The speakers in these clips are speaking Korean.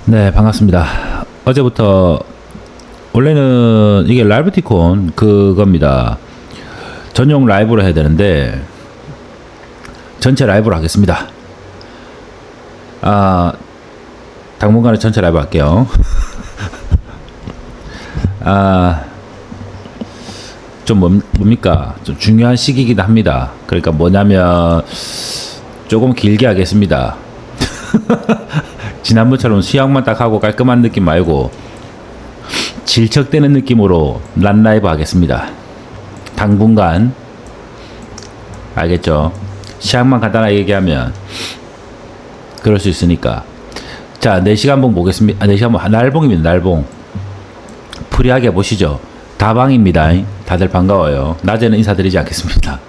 네, 반갑습니다. 어제부터 원래는 이게 라이브티콘 그겁니다. 전용 라이브로 해야 되는데 전체 라이브로 하겠습니다. 당분간은 전체 라이브 할게요. 좀 뭡니까? 좀 중요한 시기이기도 합니다. 그러니까 뭐냐면 조금 길게 하겠습니다. 지난번처럼 수양만 딱 하고 깔끔한 느낌 말고 질척대는 느낌으로 란라이브 하겠습니다. 당분간 알겠죠? 시향만 간단하게 얘기하면 그럴 수 있으니까. 자, 4시간 봉 보겠습니다. 4시간 봉, 날봉입니다. 날봉. 프리하게 보시죠. 다방입니다. 다들 반가워요. 낮에는 인사드리지 않겠습니다.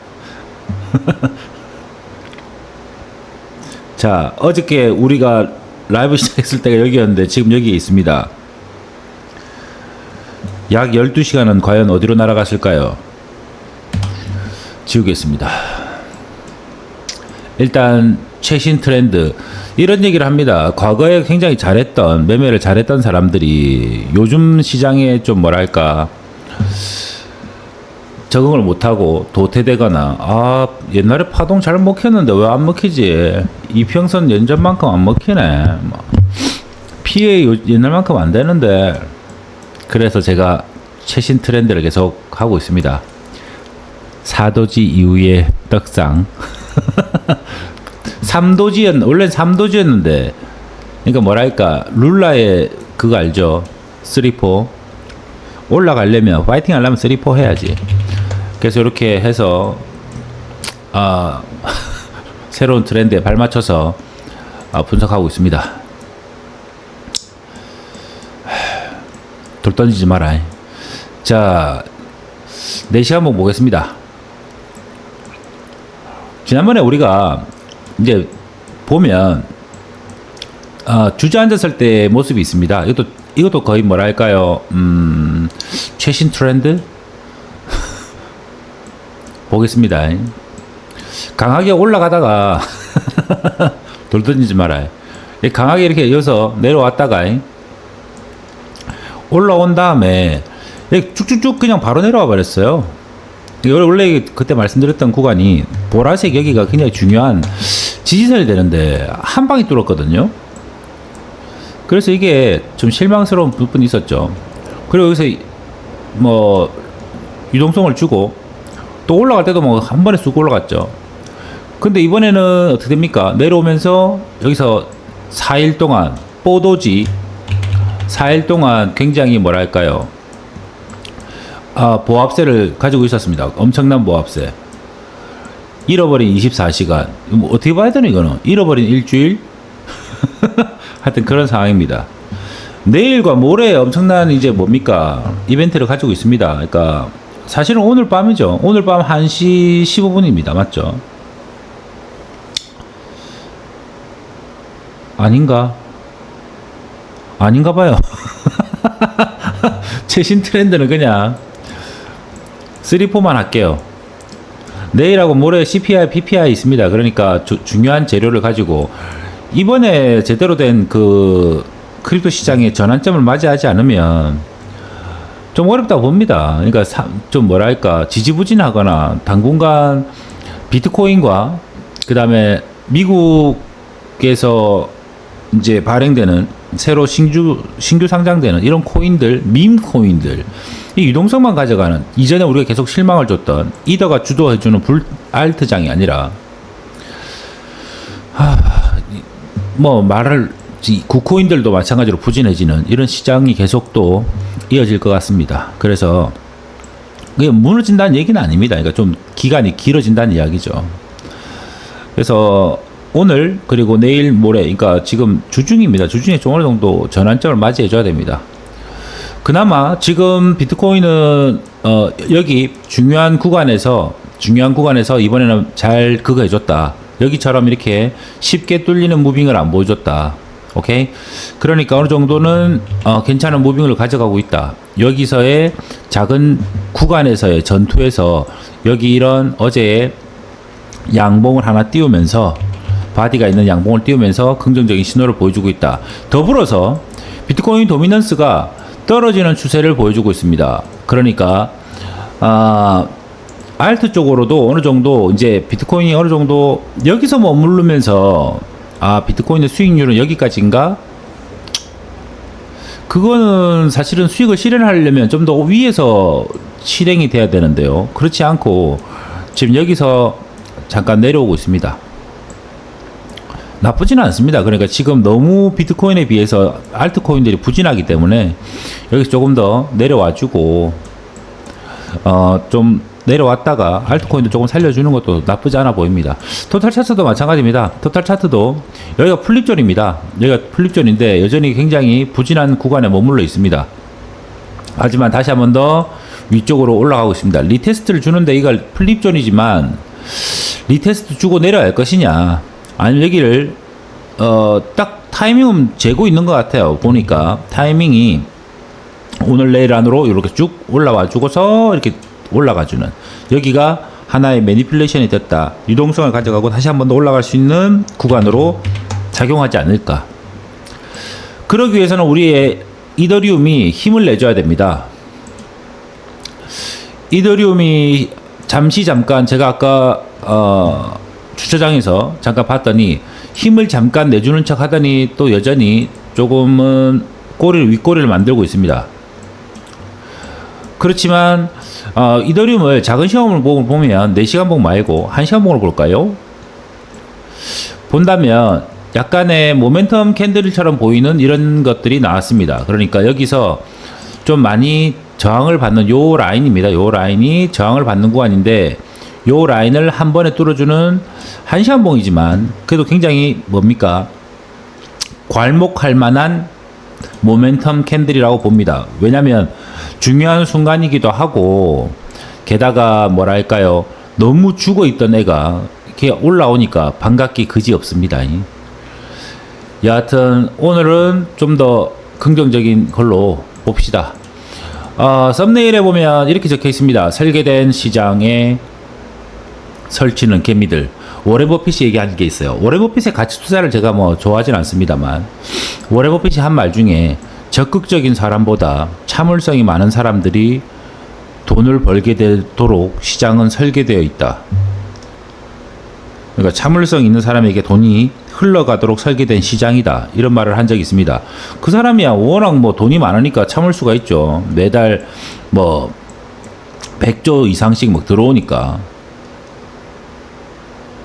자, 어저께 우리가 라이브 시작했을 때가 여기였는데 지금 여기에 있습니다. 약 12시간은 과연 어디로 날아갔을까요? 지우겠습니다. 일단 최신 트렌드 이런 얘기를 합니다. 과거에 굉장히 잘했던 매매를 잘했던 사람들이 요즘 시장에 좀 뭐랄까 적응을 못하고 도태되거나 옛날에 파동 잘 먹혔는데 왜 안 먹히지? 이평선 연전만큼 안 먹히네. 피해 옛날만큼 안 되는데. 그래서 제가 최신 트렌드를 계속 하고 있습니다. 사도지 이후의 떡상. 3도지였 원래는 3도지였는데 그러니까 뭐랄까 룰라의 그거 알죠? 3-4 올라가려면 파이팅 하려면 3-4 해야지. 그래서 이렇게 해서 새로운 트렌드에 발맞춰서 분석하고 있습니다. 돌 던지지 마라. 자, 4시간 한번 보겠습니다. 지난번에 우리가 이제 보면 주저앉았을 때 모습이 있습니다. 이것도 거의 뭐랄까요? 최신 트렌드? 보겠습니다. 강하게 올라가다가 돌 던지지 말아요. 강하게 이렇게 이어서 내려왔다가 올라온 다음에 쭉쭉쭉 그냥 바로 내려와 버렸어요. 원래 그때 말씀드렸던 구간이 보라색 여기가 굉장히 중요한 지지선이 되는데 한 방에 뚫었거든요. 그래서 이게 좀 실망스러운 부분이 있었죠. 그리고 여기서 뭐 유동성을 주고 또 올라갈 때도 뭐 한 번에 쑥 올라갔죠. 근데 이번에는 어떻게 됩니까? 내려오면서 여기서 4일 동안 뽀도지 4일 동안 굉장히 뭐랄까요? 보합세를 가지고 있었습니다. 엄청난 보합세. 잃어버린 24시간. 뭐 어떻게 봐야 되나 이거는? 잃어버린 일주일? 하여튼 그런 상황입니다. 내일과 모레 엄청난 이제 뭡니까? 이벤트를 가지고 있습니다. 그러니까 사실은 오늘 밤이죠. 오늘 밤 1시 15분입니다. 맞죠? 아닌가 봐요. 최신 트렌드는 그냥 3-4만 할게요. 내일하고 모레 CPI, PPI 있습니다. 그러니까 중요한 재료를 가지고 이번에 제대로 된 그 크립토 시장의 전환점을 맞이하지 않으면 좀 어렵다고 봅니다. 그러니까 좀 뭐랄까 지지부진하거나 당분간 비트코인과 그 다음에 미국에서 이제 발행되는 새로 신규 상장되는 이런 코인들, 밈 코인들, 이 유동성만 가져가는 이전에 우리가 계속 실망을 줬던 이더가 주도해주는 알트장이 아니라 뭐 말을 구코인들도 마찬가지로 부진해지는 이런 시장이 계속 또 이어질 것 같습니다. 그래서 그게 무너진다는 얘기는 아닙니다. 그러니까 좀 기간이 길어진다는 이야기죠. 그래서 오늘 그리고 내일 모레 그러니까 지금 주중입니다. 주중에 좀 어느 정도 전환점을 맞이해 줘야 됩니다. 그나마 지금 비트코인은 여기 중요한 구간에서 이번에는 잘 그거 해줬다. 여기처럼 이렇게 쉽게 뚫리는 무빙을 안 보여줬다. 오케이? 그러니까 어느 정도는 괜찮은 무빙을 가져가고 있다. 여기서의 작은 구간에서의 전투에서 여기 이런 어제의 양봉을 하나 띄우면서 바디가 있는 양봉을 띄우면서 긍정적인 신호를 보여주고 있다. 더불어서 비트코인 도미넌스가 떨어지는 추세를 보여주고 있습니다. 그러니까 알트 쪽으로도 어느 정도 이제 비트코인이 어느 정도 여기서 머무르면서 비트코인의 수익률은 여기까지인가? 그거는 사실은 수익을 실현하려면 좀 더 위에서 실행이 돼야 되는데요. 그렇지 않고 지금 여기서 잠깐 내려오고 있습니다. 나쁘지는 않습니다. 그러니까 지금 너무 비트코인에 비해서 알트코인들이 부진하기 때문에 여기서 조금 더 내려와주고 좀 내려왔다가 알트코인도 조금 살려주는 것도 나쁘지 않아 보입니다. 토탈 차트도 마찬가지입니다. 토탈 차트도 여기가 플립존입니다. 여기가 플립존인데 여전히 굉장히 부진한 구간에 머물러 있습니다. 하지만 다시 한번 더 위쪽으로 올라가고 있습니다. 리테스트를 주는데 이걸 플립존이지만 리테스트 주고 내려갈 것이냐, 아니면 여기를 딱 타이밍은 재고 있는 것 같아요. 보니까 타이밍이 오늘 내일 안으로 이렇게 쭉 올라와 주고서 이렇게 올라가주는, 여기가 하나의 매니플레이션이 됐다, 유동성을 가져가고 다시 한 번 더 올라갈 수 있는 구간으로 작용하지 않을까. 그러기 위해서는 우리의 이더리움이 힘을 내줘야 됩니다. 이더리움이 잠깐 제가 아까 주차장에서 잠깐 봤더니 힘을 잠깐 내주는 척 하더니 또 여전히 조금은 윗꼬리를 만들고 있습니다. 그렇지만 이더리움을 작은 시간봉을 보면 4시간 봉 말고 1시간 봉으로 볼까요? 본다면 약간의 모멘텀 캔들처럼 보이는 이런 것들이 나왔습니다. 그러니까 여기서 좀 많이 저항을 받는 요 라인입니다. 요 라인이 저항을 받는 구간인데 요 라인을 한 번에 뚫어주는 1시간 봉이지만 그래도 굉장히 뭡니까? 괄목할 만한 모멘텀 캔들이라고 봅니다. 왜냐면 중요한 순간이기도 하고, 게다가 뭐랄까요, 너무 죽어있던 애가 이렇게 올라오니까 반갑기 그지 없습니다. 여하튼 오늘은 좀 더 긍정적인 걸로 봅시다. 썸네일에 보면 이렇게 적혀 있습니다. 설계된 시장에 설치는 개미들. 워렌 버핏이 얘기한 게 있어요. 워렌 버핏의 가치 투자를 제가 뭐 좋아하진 않습니다만, 워렌 버핏이 한 말 중에 적극적인 사람보다 참을성이 많은 사람들이 돈을 벌게 되도록 시장은 설계되어 있다. 그러니까 참을성 있는 사람에게 돈이 흘러가도록 설계된 시장이다, 이런 말을 한 적이 있습니다. 그 사람이야 워낙 뭐 돈이 많으니까 참을 수가 있죠. 매달 뭐 100조 이상씩 막 들어오니까.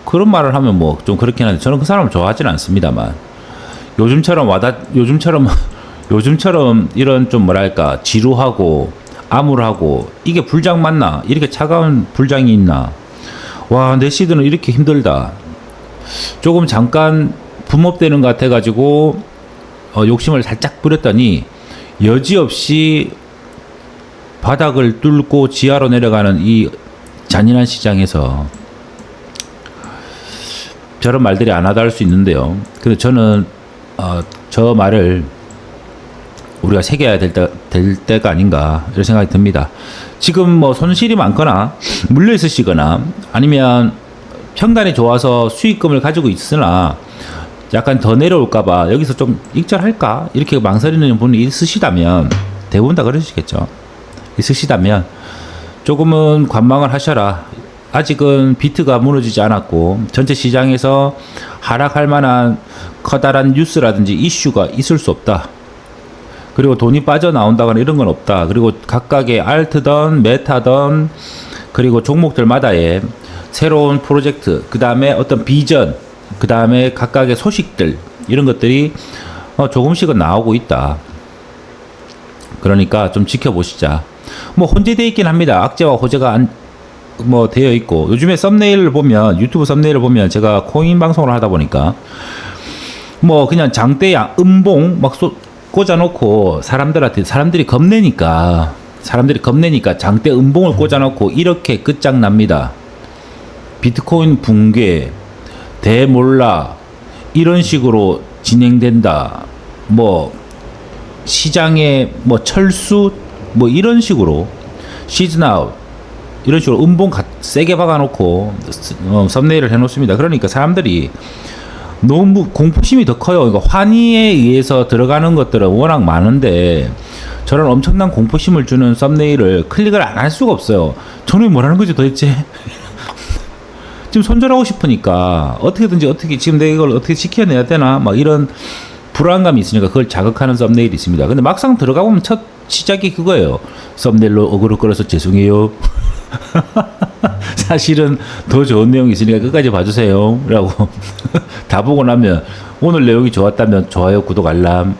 그런 말을 하면 뭐 좀 그렇긴 한데 저는 그 사람을 좋아하지는 않습니다만, 요즘처럼 이런 좀 뭐랄까 지루하고 암울하고 이게 불장 맞나, 이렇게 차가운 불장이 있나, 와 내 시드는 이렇게 힘들다, 조금 잠깐 붐업되는 것 같아 가지고 욕심을 살짝 부렸더니 여지없이 바닥을 뚫고 지하로 내려가는 이 잔인한 시장에서 저런 말들이 안 하다 할 수 있는데요. 근데 저는 저 말을 우리가 새겨야 될 때가 아닌가, 이런 생각이 듭니다. 지금 뭐 손실이 많거나 물려 있으시거나 아니면 평단이 좋아서 수익금을 가지고 있으나 약간 더 내려올까봐 여기서 좀 익절할까 이렇게 망설이는 분이 있으시다면, 대부분 다 그러시겠죠. 있으시다면 조금은 관망을 하셔라. 아직은 비트가 무너지지 않았고 전체 시장에서 하락할 만한 커다란 뉴스라든지 이슈가 있을 수 없다. 그리고 돈이 빠져나온다거나 이런 건 없다. 그리고 각각의 알트던 메타던 그리고 종목들마다의 새로운 프로젝트, 그 다음에 어떤 비전, 그 다음에 각각의 소식들, 이런 것들이 조금씩은 나오고 있다. 그러니까 좀 지켜보시자. 뭐 혼재되어 있긴 합니다. 악재와 호재가 뭐 되어 있고, 요즘에 썸네일을 보면, 유튜브 썸네일을 보면, 제가 코인 방송을 하다 보니까 뭐 그냥 장대 음봉 막 꽂아놓고 사람들이 겁내니까 장대 음봉을 꽂아놓고 이렇게 끝장납니다. 비트코인 붕괴, 대몰락, 이런 식으로 진행된다. 뭐 시장에 뭐 철수, 뭐 이런 식으로 시즌아웃, 이런 식으로 음봉 세게 박아놓고 썸네일을 해놓습니다. 그러니까 사람들이 너무 공포심이 더 커요. 그러니까 환희에 의해서 들어가는 것들은 워낙 많은데 저런 엄청난 공포심을 주는 썸네일을 클릭을 안 할 수가 없어요. 저는 뭐라는 거지 도대체? 지금 손절하고 싶으니까 어떻게든지 어떻게 지금 내가 이걸 어떻게 지켜내야 되나 막 이런 불안감이 있으니까 그걸 자극하는 썸네일이 있습니다. 근데 막상 들어가 보면 첫 시작이 그거예요. 썸네일로 어그로 끌어서 죄송해요. 사실은 더 좋은 내용이 있으니까 끝까지 봐주세요. 라고 다 보고 나면 오늘 내용이 좋았다면 좋아요, 구독, 알람.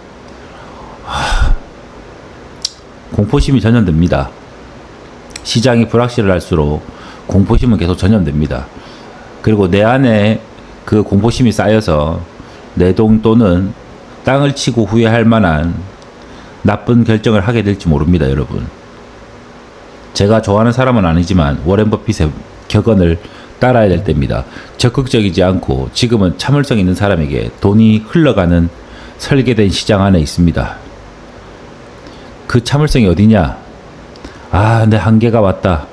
공포심이 전염됩니다. 시장이 불확실할수록 공포심은 계속 전염됩니다. 그리고 내 안에 그 공포심이 쌓여서 내 돈 또는 땅을 치고 후회할 만한 나쁜 결정을 하게 될지 모릅니다, 여러분. 제가 좋아하는 사람은 아니지만 워렌 버핏의 격언을 따라야 될 때입니다. 적극적이지 않고 지금은 참을성 있는 사람에게 돈이 흘러가는 설계된 시장 안에 있습니다. 그 참을성이 어디냐? 아, 내 한계가 왔다.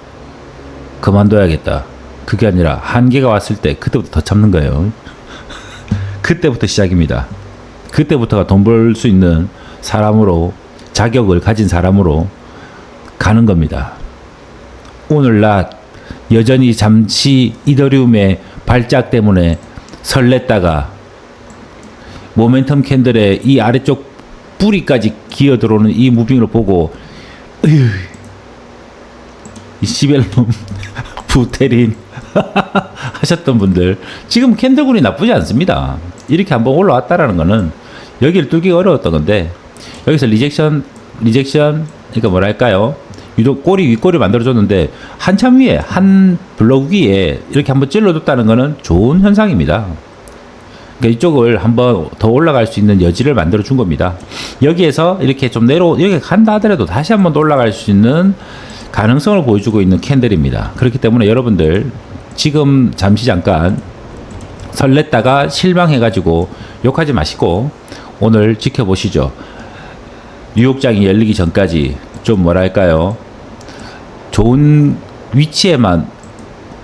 그만둬야겠다. 그게 아니라 한계가 왔을 때 그때부터 더 참는 거예요. 그때부터 시작입니다. 그때부터가 돈 벌 수 있는 사람으로, 자격을 가진 사람으로 가는 겁니다. 오늘 낮 여전히 잠시 이더리움의 발작 때문에 설렜다가 모멘텀 캔들의 이 아래쪽 뿌리까지 기어 들어오는 이 무빙을 보고 이 시벨놈 부테린 하셨던 분들, 지금 캔들군이 나쁘지 않습니다. 이렇게 한번 올라왔다라는 거는 여기를 뚫기가 어려웠던 건데, 여기서 리젝션 그러니까 뭐랄까요, 유독 꼬리 윗꼬리 만들어줬는데 한참 위에, 한 블록 위에 이렇게 한번 찔러줬다는 거는 좋은 현상입니다. 그러니까 이쪽을 한번 더 올라갈 수 있는 여지를 만들어 준 겁니다. 여기에서 이렇게 좀 여기 간다 하더라도 다시 한번 더 올라갈 수 있는 가능성을 보여주고 있는 캔들입니다. 그렇기 때문에 여러분들 지금 잠시 잠깐 설렜다가 실망해가지고 욕하지 마시고 오늘 지켜보시죠. 뉴욕장이 열리기 전까지 좀 뭐랄까요, 좋은 위치에만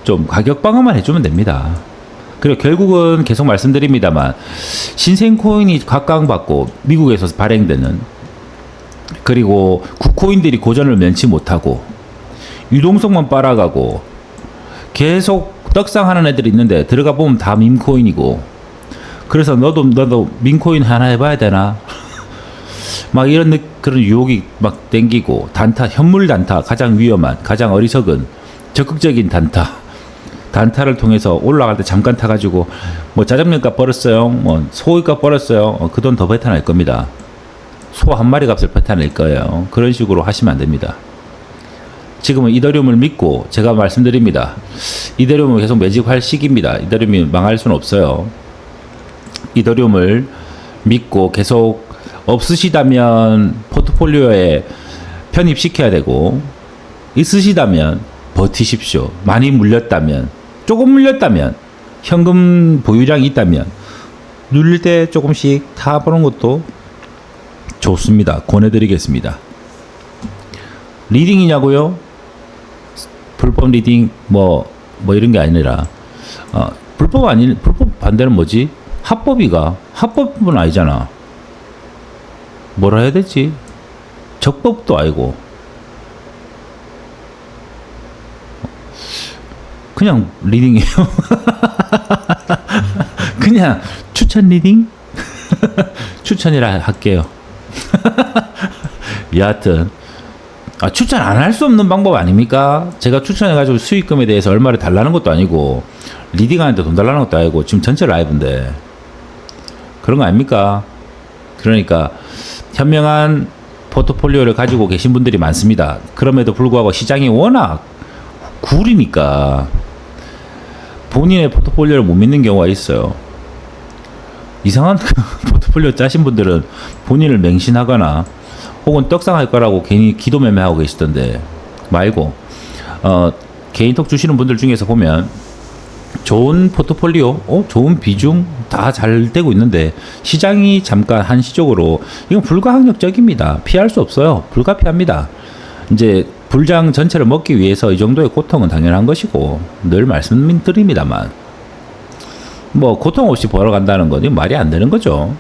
좀 가격 방어만 해주면 됩니다. 그리고 결국은 계속 말씀드립니다만 신생 코인이 각광받고 미국에서 발행되는, 그리고 국코인들이 고전을 면치 못하고 유동성만 빨아가고 계속 떡상하는 애들이 있는데 들어가 보면 다 밈코인이고, 그래서 너도 밈코인 하나 해봐야 되나 막 이런 그런 유혹이 막 땡기고, 단타, 현물 단타, 가장 위험한, 가장 어리석은 적극적인 단타를 통해서 올라갈 때 잠깐 타가지고 뭐 짜장면값 벌었어요, 뭐 소고기값 벌었어요, 그 돈 더 뱉어낼 겁니다. 소 한 마리 값을 뱉어낼 거예요. 그런 식으로 하시면 안 됩니다. 지금은 이더리움을 믿고, 제가 말씀드립니다. 이더리움을 계속 매집할 시기입니다. 이더리움이 망할 수는 없어요. 이더리움을 믿고 계속 없으시다면 포트폴리오에 편입시켜야 되고, 있으시다면 버티십시오. 많이 물렸다면, 조금 물렸다면, 현금 보유량이 있다면 눌릴 때 조금씩 타보는 것도 좋습니다. 권해드리겠습니다. 리딩이냐고요? 불법 리딩 뭐 이런 게 아니라 불법 반대는 뭐지? 합법은 아니잖아. 뭐라 해야 되지? 적법도 아니고 그냥 리딩이에요. 그냥 추천 리딩? 추천이라 할게요. 여하튼 추천 안 할 수 없는 방법 아닙니까? 제가 추천해가지고 수익금에 대해서 얼마를 달라는 것도 아니고, 리딩하는데 돈 달라는 것도 아니고, 지금 전체 라이브인데 그런 거 아닙니까? 그러니까 현명한 포트폴리오를 가지고 계신 분들이 많습니다. 그럼에도 불구하고 시장이 워낙 구리니까 본인의 포트폴리오를 못 믿는 경우가 있어요. 이상한 포트폴리오 짜신 분들은 본인을 맹신하거나 혹은 떡상할 거라고 괜히 기도매매하고 계시던데 말고, 개인톡 주시는 분들 중에서 보면 좋은 포트폴리오, 좋은 비중 다 잘 되고 있는데 시장이 잠깐 한시적으로, 이건 불가항력적입니다. 피할 수 없어요. 불가피합니다. 이제 불장 전체를 먹기 위해서 이 정도의 고통은 당연한 것이고 늘 말씀드립니다만, 뭐 고통 없이 벌어 간다는 건 이건 말이 안 되는 거죠.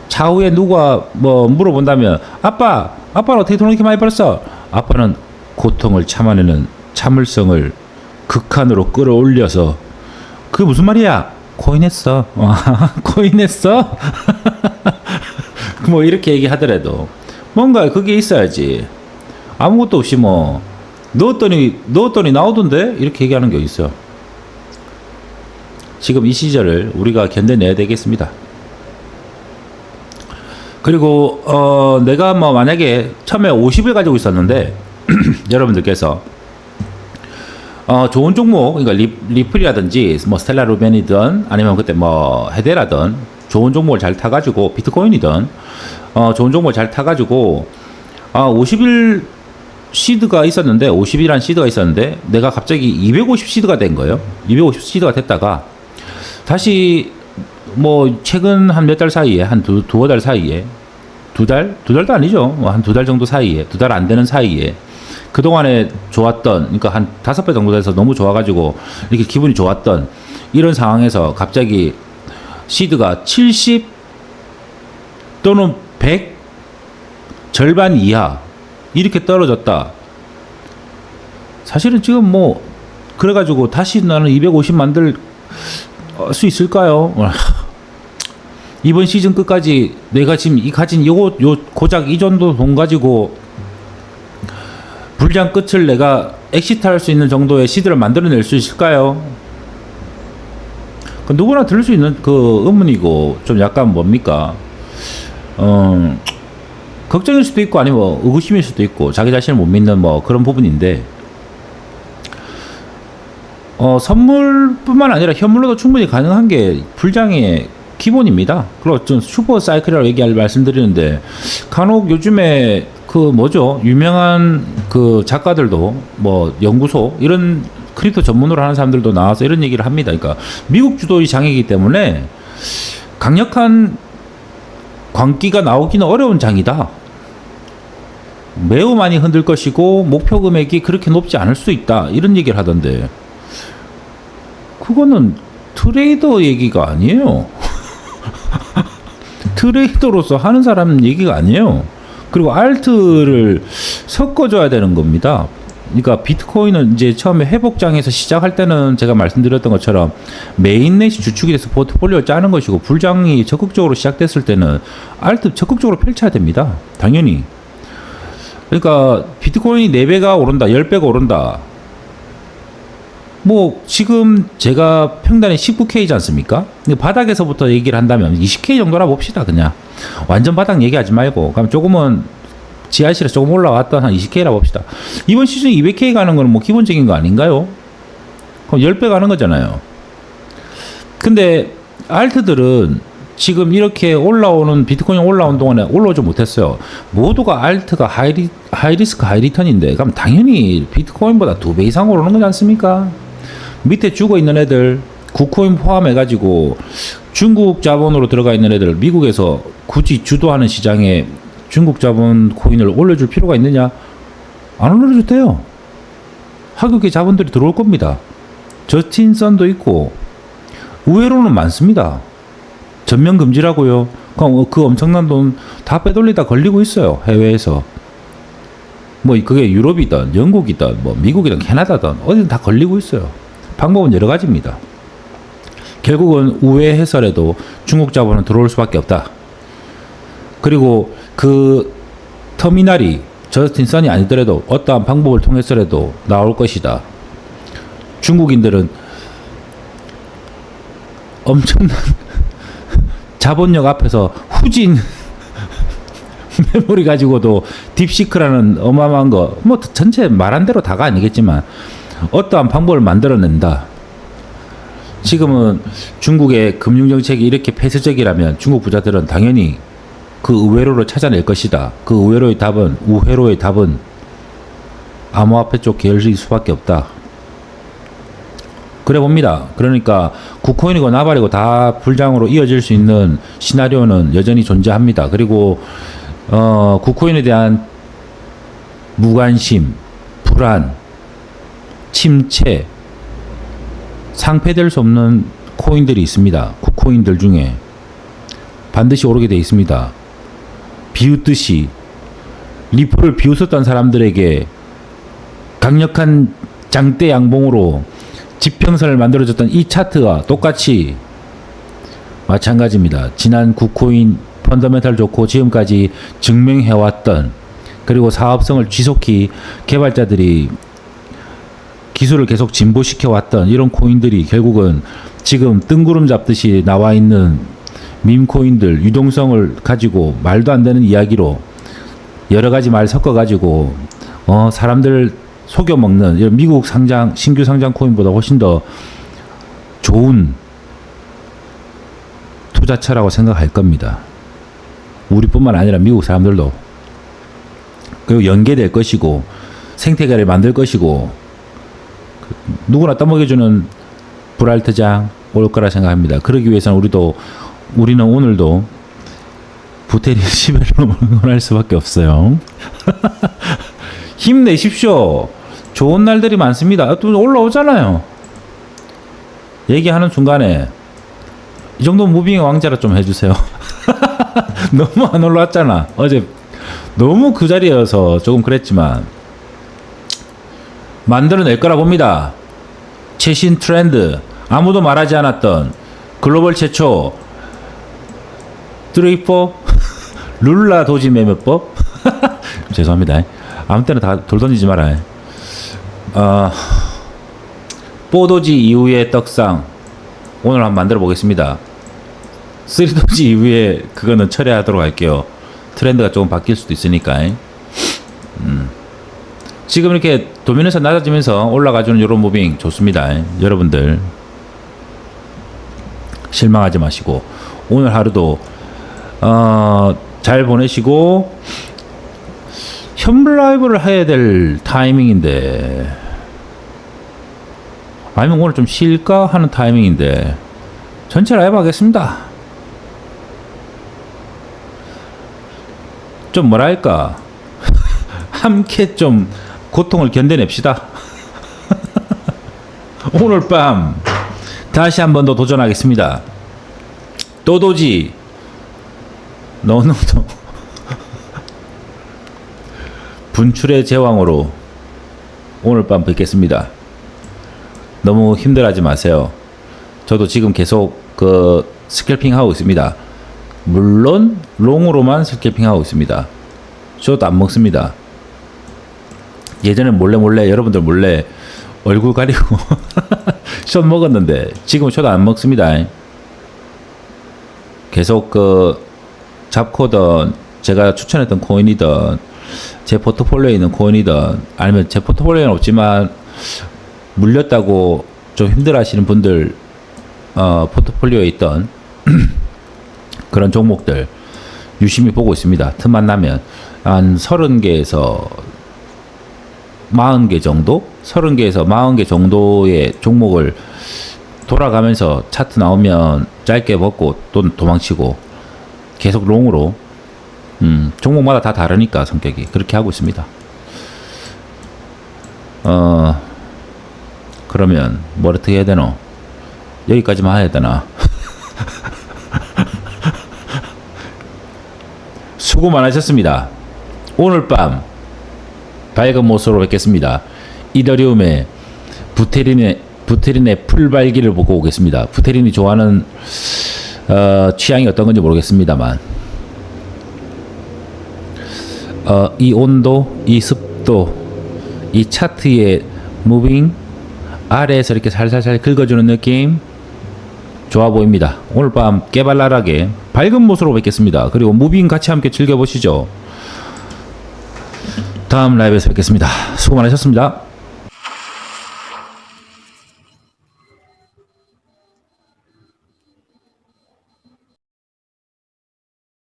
차후에 누가 뭐 물어본다면 아빠는 어떻게 돈을 이렇게 많이 벌었어? 아빠는 고통을 참아내는 참을성을 극한으로 끌어올려서 그게 무슨 말이야? 코인했어. 코인했어? 뭐 이렇게 얘기하더라도 뭔가 그게 있어야지. 아무것도 없이 뭐 넣었더니 나오던데 이렇게 얘기하는 게 있어. 지금 이 시절을 우리가 견뎌내야 되겠습니다. 그리고 내가 뭐 만약에 처음에 50을 가지고 있었는데 여러분들께서 좋은 종목, 그러니까 리플이라든지 뭐 스텔라 루벤이든 아니면 그때 뭐 헤데라든 좋은 종목을 잘 타가지고 비트코인이든 좋은 종목을 잘 타가지고 50일 시드가 있었는데 50이란 시드가 있었는데 내가 갑자기 250 시드가 된 거예요. 250 시드가 됐다가 다시 뭐 최근 한 몇 달 사이에 한 두어 달 사이에 두 달도 아니죠. 한 두 달 정도 사이에 두 달 안 되는 사이에 그동안에 좋았던 그러니까 한 5배 정도 돼서 너무 좋아가지고 이렇게 기분이 좋았던 이런 상황에서 갑자기 시드가 70 또는 100 절반 이하 이렇게 떨어졌다. 사실은 지금 뭐 그래가지고 다시 나는 250 만들 수 있을까요? 이번 시즌 끝까지 내가 지금 가진 요 고작 이 정도 돈 가지고 불장 끝을 내가 엑시트할 수 있는 정도의 시드를 만들어낼 수 있을까요? 그 누구나 들을 수 있는 그 의문이고 좀 약간 뭡니까? 걱정일 수도 있고 아니면 뭐 의구심일 수도 있고 자기 자신을 못 믿는 뭐 그런 부분인데 선물뿐만 아니라 현물로도 충분히 가능한 게 불장의 기본입니다. 그리고 좀 슈퍼 사이클이라고 말씀드리는데 간혹 요즘에 그 뭐죠 유명한 그 작가들도 뭐 연구소 이런 크립토 전문으로 하는 사람들도 나와서 이런 얘기를 합니다. 그러니까 미국 주도의 장이기 때문에 강력한 광기가 나오기는 어려운 장이다. 매우 많이 흔들 것이고 목표 금액이 그렇게 높지 않을 수 있다. 이런 얘기를 하던데 그거는 트레이더 얘기가 아니에요. 트레이더로서 하는 사람 얘기가 아니에요. 그리고 알트를 섞어줘야 되는 겁니다. 그러니까 비트코인은 이제 처음에 회복장에서 시작할 때는 제가 말씀드렸던 것처럼 메인넷이 주축이 돼서 포트폴리오를 짜는 것이고 불장이 적극적으로 시작됐을 때는 알트 적극적으로 펼쳐야 됩니다. 당연히. 그러니까 비트코인이 4배가 오른다, 10배가 오른다. 뭐 지금 제가 평단이 19K지 않습니까? 바닥에서부터 얘기를 한다면 20K 정도라 봅시다. 그냥 완전 바닥 얘기하지 말고 그럼 조금은 지하실에서 조금 올라왔던 한 20K라 봅시다. 이번 시즌 200K 가는 거는 뭐 기본적인 거 아닌가요? 그럼 10배 가는 거잖아요. 근데 알트들은 지금 이렇게 올라오는 비트코인 올라온 동안에 올라오지 못했어요. 모두가 알트가 하이리스크 하이리턴인데 그럼 당연히 비트코인보다 2배 이상 오르는 거지 않습니까? 밑에 죽어 있는 애들 구코인 포함해가지고 중국 자본으로 들어가 있는 애들 미국에서 굳이 주도하는 시장에 중국 자본 코인을 올려줄 필요가 있느냐? 안 올려줘도 돼요. 하급계 자본들이 들어올 겁니다. 저스틴 선도 있고 의외로는 많습니다. 전면 금지라고요. 그 엄청난 돈 다 빼돌리다 걸리고 있어요. 해외에서. 뭐 그게 유럽이든 영국이든 뭐 미국이든 캐나다든 어디든 다 걸리고 있어요. 방법은 여러 가지입니다. 결국은 우회 해설에도 중국 자본은 들어올 수밖에 없다. 그리고 그 터미널이 저스틴 선이 아니더라도 어떠한 방법을 통해서라도 나올 것이다. 중국인들은 엄청난 자본력 앞에서 후진 메모리 가지고도 딥시크라는 어마어마한 거, 뭐 전체 말한 대로 다가 아니겠지만 어떠한 방법을 만들어낸다. 지금은 중국의 금융정책이 이렇게 폐쇄적이라면 중국 부자들은 당연히 그 우회로를 찾아낼 것이다. 그 우회로의 답은 암호화폐 쪽 계열일 수밖에 없다. 그래 봅니다. 그러니까 구코인이고 나발이고 다 불장으로 이어질 수 있는 시나리오는 여전히 존재합니다. 그리고 구코인에 대한 무관심, 불안, 침체, 상폐될 수 없는 쿠코인들이 있습니다. 쿠코인들 중에 반드시 오르게 돼 있습니다. 비웃듯이 리플을 비웃었던 사람들에게 강력한 장대 양봉으로 지평선을 만들어줬던 이 차트와 똑같이 마찬가지입니다. 지난 구코인 펀더멘탈 좋고 지금까지 증명해왔던, 그리고 사업성을 지속히 개발자들이 기술을 계속 진보시켜왔던 이런 코인들이 결국은 지금 뜬구름 잡듯이 나와 있는 밈코인들, 유동성을 가지고 말도 안 되는 이야기로 여러 가지 말 섞어가지고 사람들 속여먹는 이런 미국 상장, 신규 상장 코인보다 훨씬 더 좋은 투자처라고 생각할 겁니다. 우리뿐만 아니라 미국 사람들도. 그리고 연계될 것이고 생태계를 만들 것이고 누구나 떠먹여주는 브랄트장 올 거라 생각합니다. 그러기 위해서는 우리는 오늘도 부테린 11로 응원할 수밖에 없어요. 힘내십시오. 좋은 날들이 많습니다. 또 올라오잖아요. 얘기하는 순간에 이 정도 무빙의 왕자라 좀 해주세요. 너무 안 올라왔잖아. 어제 너무 그 자리여서 조금 그랬지만 만들어낼 거라 봅니다. 최신 트렌드, 아무도 말하지 않았던 글로벌 최초 트레이퍼 룰라 도지 매매법. 죄송합니다. 아무 때나 다 돌 던지지 마라. 뽀도지 이후의 떡상 오늘 한번 만들어 보겠습니다. 3도지 이후에 그거는 철회하도록 할게요. 트렌드가 조금 바뀔 수도 있으니까. 지금 이렇게 도미노선 낮아지면서 올라가주는 이런 무빙 좋습니다. 여러분들 실망하지 마시고 오늘 하루도 잘 보내시고, 현블라이브를 해야 될 타이밍인데 아니면 오늘 좀 쉴까 하는 타이밍인데 전체 라이브 하겠습니다. 좀 뭐랄까 함께 좀 고통을 견뎌냅시다. 오늘 밤 다시 한 번 더 도전하겠습니다. 또도지 너너도 분출의 제왕으로 오늘 밤 뵙겠습니다. 너무 힘들어하지 마세요. 저도 지금 계속 스캘핑 하고 있습니다. 물론 롱으로만 스캘핑 하고 있습니다. 숏 안 먹습니다. 예전에 몰래 여러분들 몰래 얼굴 가리고 숏 먹었는데 지금 숏 안 먹습니다. 계속 잡코든 제가 추천했던 코인이든 제 포트폴리오에 있는 코인이든 아니면 제 포트폴리오는 없지만 물렸다고 좀 힘들어하시는 분들 포트폴리오에 있던 그런 종목들 유심히 보고 있습니다. 틈만 나면 한 30개에서 40개 정도? 30개에서 40개 정도의 종목을 돌아가면서 차트 나오면 짧게 먹고 또 도망치고 계속 롱으로 종목마다 다 다르니까 성격이 그렇게 하고 있습니다. 그러면 뭘 어떻게 해야 되노? 여기까지만 해야 되나? 수고 많으셨습니다. 오늘 밤 밝은 모습으로 뵙겠습니다. 이더리움의 부테린의 풀발기를 보고 오겠습니다. 부테린이 좋아하는 취향이 어떤 건지 모르겠습니다만 이 온도, 이 습도, 이 차트의 무빙 아래에서 이렇게 살살살 긁어주는 느낌 좋아 보입니다. 오늘 밤 깨발랄하게 밝은 모습으로 뵙겠습니다. 그리고 무빙 같이 함께 즐겨보시죠. 다음 라이브에서 뵙겠습니다. 수고 많으셨습니다.